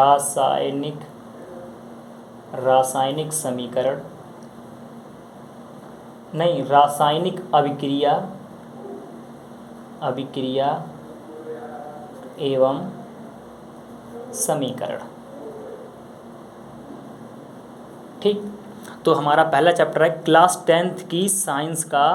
रासायनिक समीकरण नहीं, रासायनिक अभिक्रिया एवं समीकरण। ठीक, तो हमारा पहला चैप्टर है क्लास 10th की साइंस का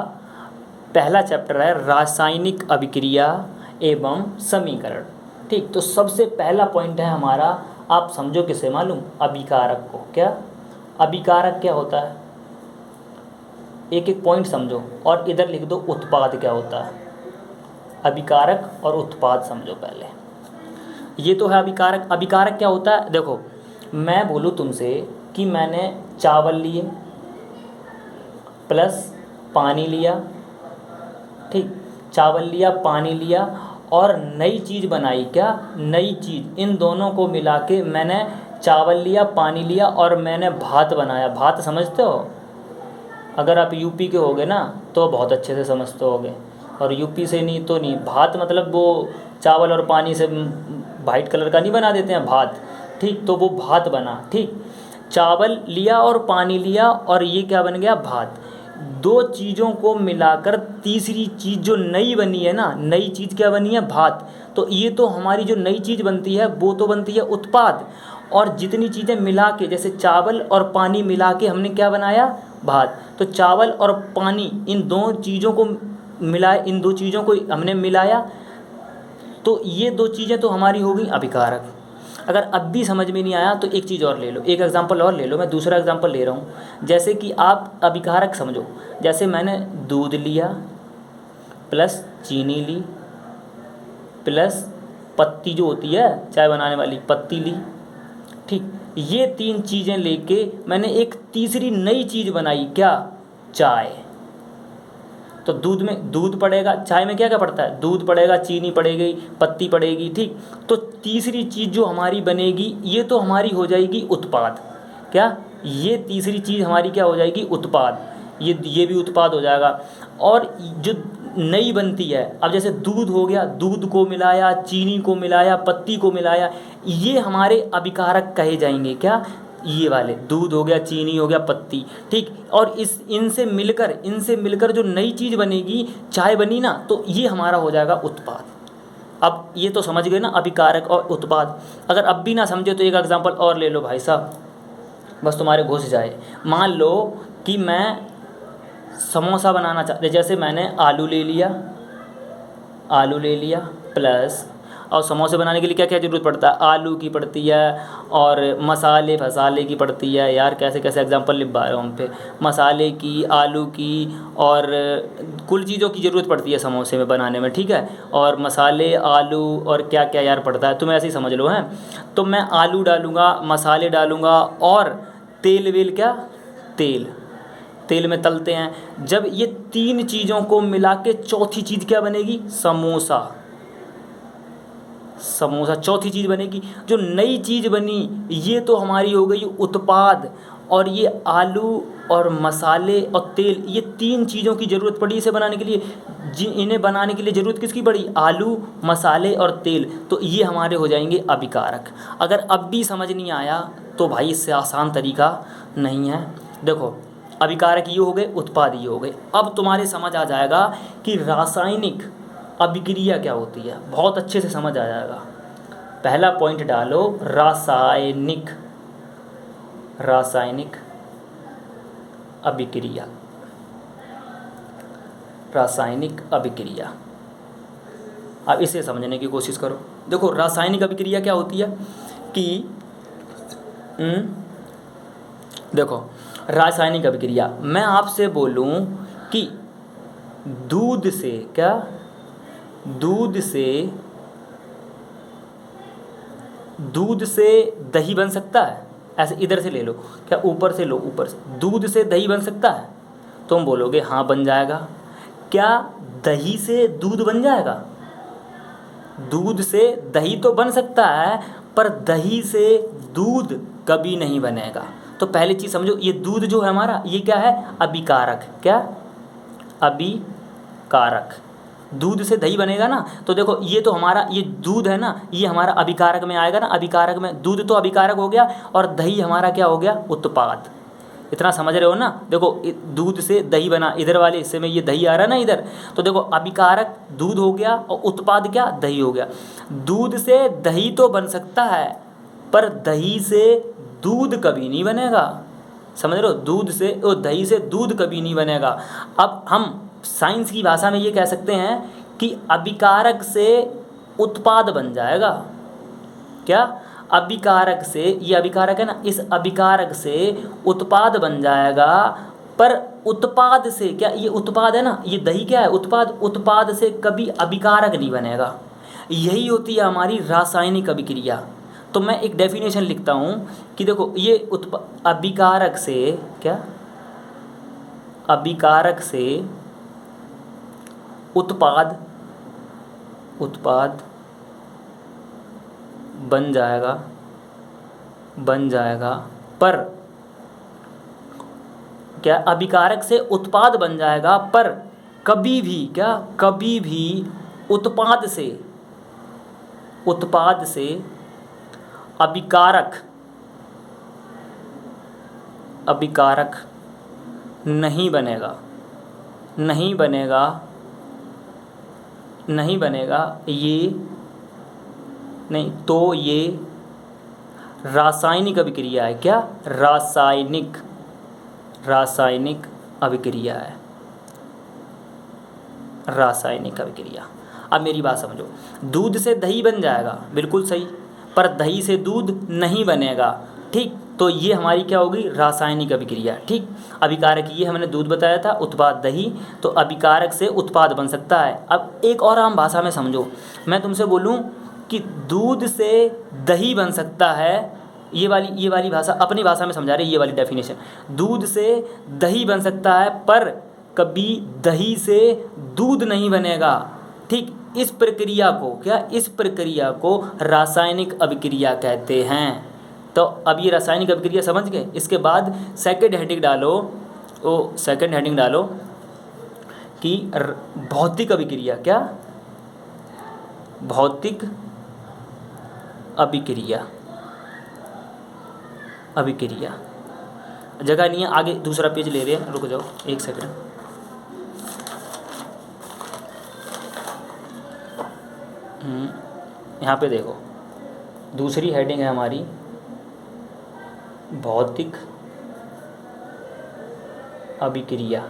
पहला चैप्टर है रासायनिक अभिक्रिया एवं समीकरण। ठीक, तो सबसे पहला पॉइंट है हमारा, आप समझो किसे मालूम, अभिकारक को। क्या अभिकारक क्या होता है, एक एक पॉइंट समझो और इधर लिख दो उत्पाद क्या होता है। अभिकारक और उत्पाद समझो पहले। ये तो है अभिकारक। अभिकारक क्या होता है, देखो मैं बोलूँ तुमसे कि मैंने चावल लिए प्लस पानी लिया, ठीक, चावल लिया पानी लिया और नई चीज़ बनाई। क्या नई चीज़, इन दोनों को मिला के मैंने चावल लिया पानी लिया और मैंने भात बनाया। भात समझते हो, अगर आप यूपी के होगे ना तो बहुत अच्छे से समझते होगे, और यूपी से नहीं तो नहीं। भात मतलब वो चावल और पानी से वाइट कलर का नहीं बना देते हैं भात, ठीक, तो वो भात बना। ठीक, चावल लिया और पानी लिया और ये क्या बन गया, भात। दो चीज़ों को मिलाकर तीसरी चीज़ जो नई बनी है ना, नई चीज़ क्या बनी है, भात। तो ये तो हमारी जो नई चीज़ बनती है वो तो बनती है उत्पाद, और जितनी चीज़ें मिला के, जैसे चावल और पानी मिला के हमने क्या बनाया, भात। तो चावल और पानी, इन दो चीज़ों को मिलाए, इन दो चीज़ों को हमने मिलाया, तो ये दो चीज़ें तो हमारी हो गई अभिकारक। अगर अब भी समझ में नहीं आया तो एक चीज़ और ले लो, एक एग्जांपल और ले लो। मैं दूसरा एग्जांपल ले रहा हूँ, जैसे कि आप अभिकारक समझो। जैसे मैंने दूध लिया प्लस चीनी ली प्लस पत्ती जो होती है चाय बनाने वाली, पत्ती ली। ठीक, ये तीन चीज़ें लेके मैंने एक तीसरी नई चीज़ बनाई, क्या, चाय। तो दूध में दूध पड़ेगा, चाय में क्या क्या पड़ता है, दूध पड़ेगा, चीनी पड़ेगी, पत्ती पड़ेगी। ठीक, तो तीसरी चीज़ जो हमारी बनेगी ये तो हमारी हो जाएगी उत्पाद। क्या, ये तीसरी चीज़ हमारी क्या हो जाएगी, उत्पाद। ये भी उत्पाद हो जाएगा। और जो नई बनती है, अब जैसे दूध हो गया, दूध को मिलाया, चीनी को मिलाया, पत्ती को मिलाया, ये हमारे अभिकारक कहे जाएंगे। क्या, ये वाले, दूध हो गया, चीनी हो गया, पत्ती। ठीक, और इनसे मिलकर जो नई चीज़ बनेगी, चाय बनी ना, तो ये हमारा हो जाएगा उत्पाद। अब ये तो समझ गए ना अभिकारक और उत्पाद। अगर अब भी ना समझे तो एक एग्जांपल और ले लो भाई साहब, बस तुम्हारे घुस जाए। मान लो कि मैं समोसा बनाना चाहते, जैसे मैंने आलू ले लिया प्लस, और समोसे बनाने के लिए क्या क्या ज़रूरत पड़ता है, आलू की पड़ती है और मसाले की पड़ती है। यार कैसे कैसे एग्जांपल लिख पा रहे हो हम पे, मसाले की, आलू की, और कुल चीज़ों की ज़रूरत पड़ती है समोसे में बनाने में। ठीक है, और मसाले, आलू और क्या क्या यार पड़ता है, तुम ऐसे ही समझ लो। हैं, तो मैं आलू डालूँगा, मसाले डालूँगा और तेल वेल, क्या, तेल में तलते हैं। जब ये तीन चीज़ों को मिला के चौथी चीज़ क्या बनेगी, समोसा। चौथी चीज़ बनेगी। जो नई चीज़ बनी ये तो हमारी हो गई उत्पाद, और ये आलू और मसाले और तेल, ये तीन चीज़ों की ज़रूरत पड़ी इसे बनाने के लिए। इन्हें बनाने के लिए ज़रूरत किसकी पड़ी, आलू, मसाले और तेल। तो ये हमारे हो जाएंगे अभिकारक। अगर अब भी समझ नहीं आया तो भाई इससे आसान तरीका नहीं है। देखो, अभिकारक ये हो गए, उत्पाद ये हो गए। अब तुम्हारे समझ आ जाएगा कि रासायनिक अभिक्रिया क्या होती है, बहुत अच्छे से समझ आ जाएगा। पहला पॉइंट डालो, रासायनिक अभिक्रिया। रासायनिक अभिक्रिया, अब इसे समझने की कोशिश करो। देखो, रासायनिक अभिक्रिया क्या होती है कि देखो, रासायनिक अभिक्रिया, मैं आपसे बोलूं कि दूध से, क्या, दूध से दही बन सकता है। ऐसे इधर से ले लो, क्या, ऊपर से लो, ऊपर से, दूध से दही बन सकता है। तुम बोलोगे हाँ बन जाएगा। क्या दही से दूध बन जाएगा? दूध से दही तो बन सकता है, पर दही से दूध कभी नहीं बनेगा। तो पहली चीज़ समझो, ये दूध जो है हमारा, ये क्या है, अभिकारक। क्या, अभिकारक। दूध से दही बनेगा ना, तो देखो ये तो हमारा ये दूध है ना, ये हमारा अभिकारक में आएगा ना, अभिकारक में दूध तो अभिकारक हो गया और दही हमारा क्या हो गया, उत्पाद। इतना समझ रहे हो ना। देखो दूध से दही बना, इधर वाले हिस्से में ये दही आ रहा है ना इधर, तो देखो अभिकारक दूध हो गया और उत्पाद क्या, दही हो गया। दूध से दही तो बन सकता है, पर दही से दूध कभी नहीं बनेगा, समझ रहे हो, दूध से और दही से दूध कभी नहीं बनेगा। अब हम साइंस की भाषा में ये कह सकते हैं कि अभिकारक से उत्पाद बन जाएगा। क्या, अभिकारक से, ये अभिकारक है ना, इस अभिकारक से उत्पाद बन जाएगा। पर उत्पाद से क्या, ये उत्पाद है ना, ये दही क्या है, उत्पाद, उत्पाद से कभी अभिकारक नहीं बनेगा। यही होती है हमारी रासायनिक अभिक्रिया। तो मैं एक डेफिनेशन लिखता हूँ कि देखो ये अभिकारक से क्या, अभिकारक से उत्पाद, उत्पाद बन जाएगा, पर क्या, अभिकारक से उत्पाद बन जाएगा, पर कभी भी क्या, कभी भी उत्पाद से अभिकारक नहीं बनेगा, ये नहीं, तो ये रासायनिक अभिक्रिया है। क्या, रासायनिक अभिक्रिया है, रासायनिक अभिक्रिया। अब मेरी बात समझो, दूध से दही बन जाएगा, बिल्कुल सही, पर दही से दूध नहीं बनेगा, ठीक। तो ये हमारी क्या होगी, रासायनिक अभिक्रिया, ठीक। अभिकारक ये हमने दूध बताया था, उत्पाद दही, तो अभिकारक से उत्पाद बन सकता है। अब एक और आम भाषा में समझो, मैं तुमसे बोलूँ कि दूध से दही बन सकता है, ये वाली भाषा अपनी भाषा में समझा रहे, ये वाली डेफिनेशन, दूध से दही बन सकता है, पर कभी दही से दूध नहीं बनेगा, ठीक। इस प्रक्रिया को क्या, इस प्रक्रिया को रासायनिक अभिक्रिया कहते हैं। तो अब ये रासायनिक अभिक्रिया समझ गए। इसके बाद सेकंड हेडिंग डालो कि भौतिक अभिक्रिया, क्या, भौतिक अभिक्रिया जगह नहीं है, आगे दूसरा पेज ले रहे हैं, रुक जाओ एक सेकंड। यहाँ पे देखो दूसरी हेडिंग है हमारी, भौतिक अभिक्रिया,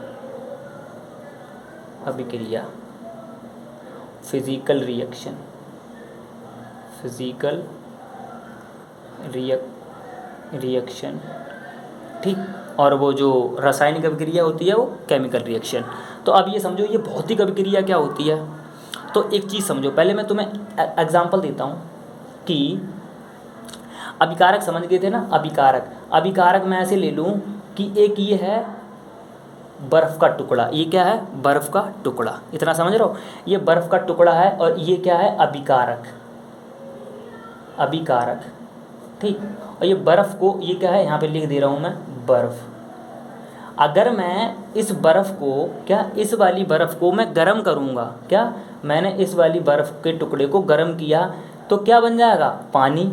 फिजिकल रिएक्शन, ठीक। और वो जो रासायनिक अभिक्रिया होती है वो केमिकल रिएक्शन। तो अब ये समझो ये भौतिक अभिक्रिया क्या होती है। तो एक चीज़ समझो, पहले मैं तुम्हें एग्जांपल देता हूँ कि अभिकारक समझ गए थे ना, अभिकारक मैं ऐसे ले लूँ कि एक ये है बर्फ़ का टुकड़ा, ये क्या है, बर्फ़ का टुकड़ा, इतना समझ रहे हो, ये बर्फ़ का टुकड़ा है, और ये क्या है, अभिकारक, ठीक। और ये बर्फ़ को, ये क्या है, यहाँ पे लिख दे रहा हूँ मैं, बर्फ़। अगर मैं इस बर्फ़ को क्या, इस वाली बर्फ़ को मैं गर्म करूँगा, क्या, मैंने इस वाली बर्फ़ के टुकड़े को गर्म किया, तो क्या बन जाएगा, पानी।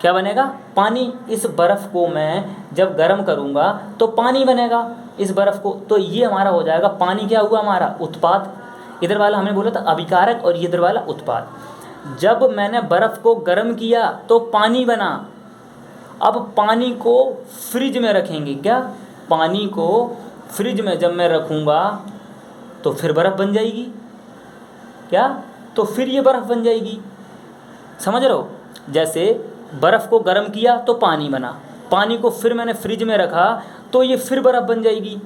क्या बनेगा, पानी। इस बर्फ़ को मैं जब गर्म करूँगा तो पानी बनेगा इस बर्फ़ को, तो ये हमारा हो जाएगा पानी, क्या हुआ हमारा, उत्पाद। इधर वाला हमने बोला था अभिकारक और इधर वाला उत्पाद। जब मैंने बर्फ़ को गर्म किया तो पानी बना। अब पानी को फ्रिज में रखेंगे, क्या, पानी को फ्रिज में जब मैं रखूँगा तो फिर बर्फ़ बन जाएगी, क्या, तो फिर ये बर्फ़ बन जाएगी, समझ रहे हो। जैसे बर्फ़ को गर्म किया तो पानी बना, पानी को फिर मैंने फ्रिज में रखा तो ये फिर बर्फ़ बन जाएगी।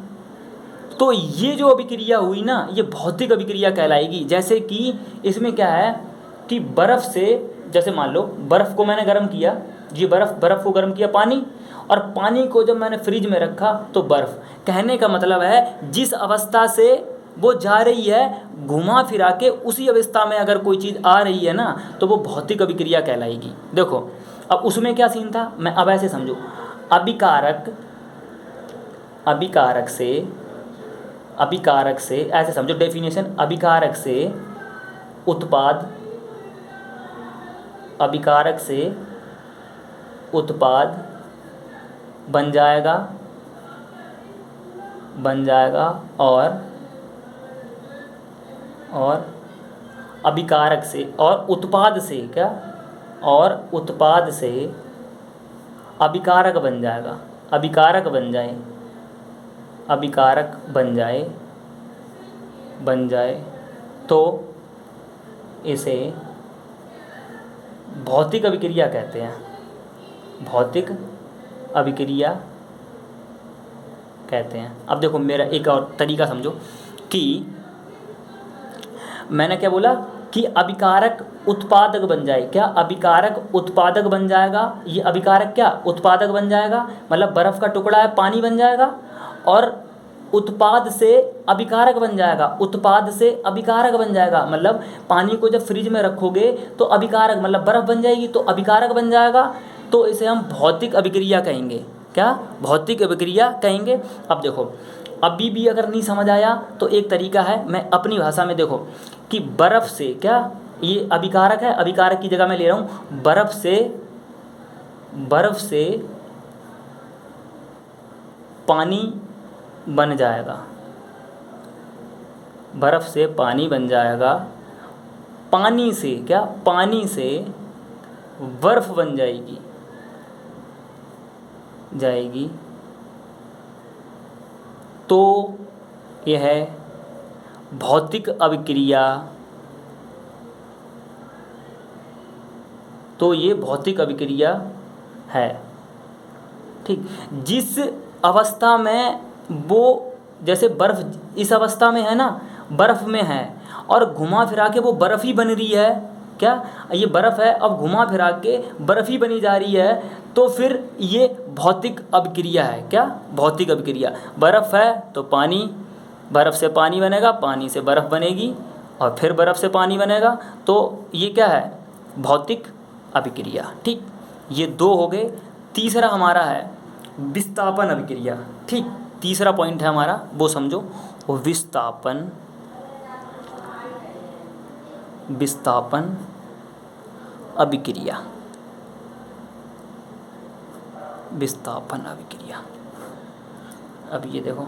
तो ये जो अभिक्रिया हुई ना, ये भौतिक अभिक्रिया कहलाएगी। जैसे कि इसमें क्या है कि बर्फ़ से, जैसे मान लो बर्फ़ को मैंने गर्म किया, ये बर्फ़ को गर्म किया पानी, और पानी को जब मैंने फ्रिज में रखा तो बर्फ़। कहने का मतलब है जिस अवस्था से वो जा रही है, घुमा फिरा के उसी अवस्था में अगर कोई चीज़ आ रही है ना, तो वो भौतिक अभिक्रिया कहलाएगी। देखो अब उसमें क्या सीन था, मैं अब ऐसे समझो, अभिकारक से अभिकारक से, ऐसे समझो डेफिनेशन, अभिकारक से उत्पाद, अभिकारक से उत्पाद बन जाएगा, और अभिकारक से, और उत्पाद से क्या, और उत्पाद से अभिकारक बन जाएगा, अभिकारक बन जाए तो इसे भौतिक अभिक्रिया कहते हैं, भौतिक अभिक्रिया कहते हैं। अब देखो मेरा एक और तरीका समझो कि मैंने क्या बोला कि अभिकारक उत्पादक बन जाए, क्या अभिकारक उत्पादक बन जाएगा, ये अभिकारक क्या उत्पादक बन जाएगा, मतलब बर्फ़ का टुकड़ा है पानी बन जाएगा, और उत्पाद से अभिकारक बन जाएगा, उत्पाद से अभिकारक बन जाएगा, मतलब पानी को जब फ्रिज में रखोगे तो अभिकारक मतलब बर्फ़ बन जाएगी तो अभिकारक बन जाएगा, तो इसे हम भौतिक अभिक्रिया कहेंगे। क्या, भौतिक अभिक्रिया कहेंगे। अब देखो अभी भी अगर नहीं समझ आया तो एक तरीका है, मैं अपनी भाषा में देखो कि बर्फ़ से क्या, ये अभिकारक है, अभिकारक की जगह मैं ले रहा हूँ बर्फ़ से पानी बन जाएगा, बर्फ़ से पानी बन जाएगा, पानी से क्या, पानी से बर्फ़ बन जाएगी, तो यह भौतिक अभिक्रिया, तो ये भौतिक अभिक्रिया है। ठीक, जिस अवस्था में वो, जैसे बर्फ़ इस अवस्था में है ना, बर्फ़ में है और घुमा फिरा के वो बर्फ़ ही बन रही है, क्या ये बर्फ़ है अब घुमा फिरा के बर्फ़ ही बनी जा रही है, तो फिर ये भौतिक अभिक्रिया है। क्या, भौतिक अभिक्रिया, बर्फ़ है तो पानी, बर्फ़ से पानी बनेगा, पानी से बर्फ़ बनेगी और फिर बर्फ़ से पानी बनेगा, तो ये क्या है, भौतिक अभिक्रिया। ठीक, ये दो हो गए। तीसरा हमारा है विस्थापन अभिक्रिया। ठीक, तीसरा पॉइंट है हमारा, वो समझो, वो विस्थापन अभिक्रिया, विस्थापन अभिक्रिया। अब ये देखो